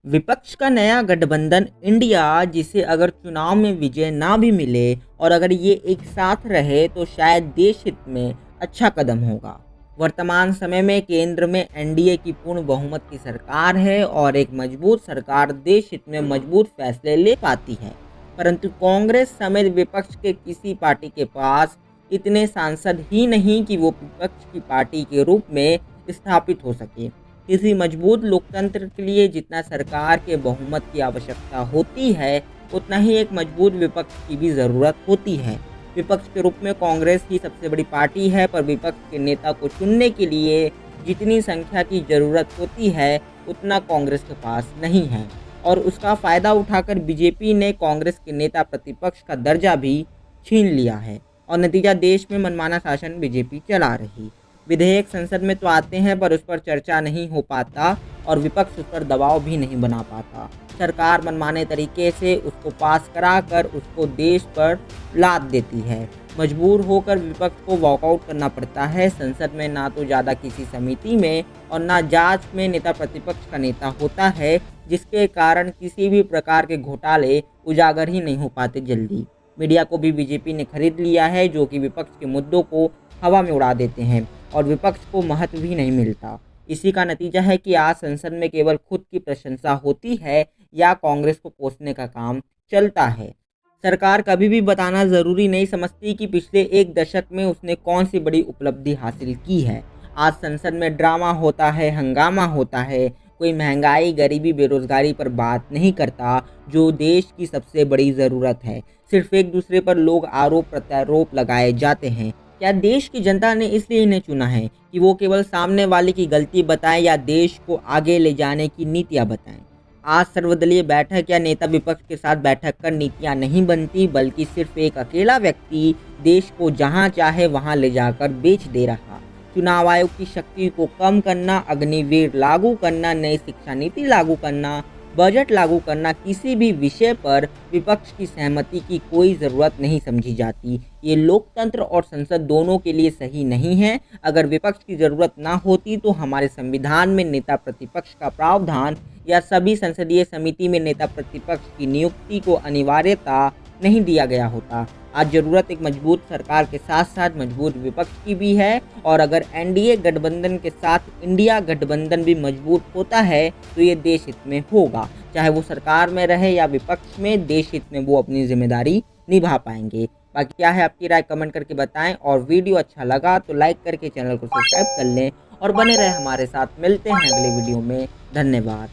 विपक्ष का नया गठबंधन इंडिया, जिसे अगर चुनाव में विजय ना भी मिले और अगर ये एक साथ रहे तो शायद देश हित में अच्छा कदम होगा। वर्तमान समय में केंद्र में एनडीए की पूर्ण बहुमत की सरकार है और एक मजबूत सरकार देश हित में मजबूत फैसले ले पाती है। परंतु कांग्रेस समेत विपक्ष के किसी पार्टी के पास इतने सांसद ही नहीं कि वो विपक्ष की पार्टी के रूप में स्थापित हो सके। किसी मजबूत लोकतंत्र के लिए जितना सरकार के बहुमत की आवश्यकता होती है, उतना ही एक मजबूत विपक्ष की भी ज़रूरत होती है। विपक्ष के रूप में कांग्रेस ही सबसे बड़ी पार्टी है, पर विपक्ष के नेता को चुनने के लिए जितनी संख्या की ज़रूरत होती है, उतना कांग्रेस के पास नहीं है। और उसका फ़ायदा उठाकर बीजेपी ने कांग्रेस के नेता प्रतिपक्ष का दर्जा भी छीन लिया है और नतीजा देश में मनमाना शासन बीजेपी चला रही। विधेयक संसद में तो आते हैं पर उस पर चर्चा नहीं हो पाता और विपक्ष उस पर दबाव भी नहीं बना पाता। सरकार मनमाने तरीके से उसको पास कराकर उसको देश पर लाद देती है। मजबूर होकर विपक्ष को वॉकआउट करना पड़ता है। संसद में ना तो ज़्यादा किसी समिति में और ना जांच में नेता प्रतिपक्ष का नेता होता है, जिसके कारण किसी भी प्रकार के घोटाले उजागर ही नहीं हो पाते जल्दी। मीडिया को भी बीजेपी ने खरीद लिया है, जो कि विपक्ष के मुद्दों को हवा में उड़ा देते हैं और विपक्ष को महत्व भी नहीं मिलता। इसी का नतीजा है कि आज संसद में केवल खुद की प्रशंसा होती है या कांग्रेस को कोसने का काम चलता है। सरकार कभी भी बताना ज़रूरी नहीं समझती कि पिछले एक दशक में उसने कौन सी बड़ी उपलब्धि हासिल की है। आज संसद में ड्रामा होता है, हंगामा होता है, कोई महंगाई, गरीबी, बेरोजगारी पर बात नहीं करता, जो देश की सबसे बड़ी ज़रूरत है। सिर्फ एक दूसरे पर लोग आरोप प्रत्यारोप लगाए जाते हैं। क्या देश की जनता ने इसलिए इन्हें चुना है कि वो केवल सामने वाले की गलती बताएं या देश को आगे ले जाने की नीतियां बताएं? आज सर्वदलीय बैठक या नेता विपक्ष के साथ बैठक कर नीतियां नहीं बनती, बल्कि सिर्फ एक अकेला व्यक्ति देश को जहां चाहे वहां ले जाकर बेच दे रहा। चुनाव आयोग की शक्ति को कम करना, अग्निवीर लागू करना, नई शिक्षा नीति लागू करना, बजट लागू करना, किसी भी विषय पर विपक्ष की सहमति की कोई ज़रूरत नहीं समझी जाती। ये लोकतंत्र और संसद दोनों के लिए सही नहीं है। अगर विपक्ष की ज़रूरत ना होती तो हमारे संविधान में नेता प्रतिपक्ष का प्रावधान या सभी संसदीय समिति में नेता प्रतिपक्ष की नियुक्ति को अनिवार्यता नहीं दिया गया होता। आज ज़रूरत एक मजबूत सरकार के साथ साथ मजबूत विपक्ष की भी है और अगर एनडीए गठबंधन के साथ इंडिया गठबंधन भी मजबूत होता है तो ये देश हित में होगा। चाहे वो सरकार में रहे या विपक्ष में, देश हित में वो अपनी जिम्मेदारी निभा पाएंगे। बाकी क्या है आपकी राय, कमेंट करके बताएं और वीडियो अच्छा लगा तो लाइक करके चैनल को सब्सक्राइब कर लें और बने रहे हमारे साथ। मिलते हैं अगले वीडियो में। धन्यवाद।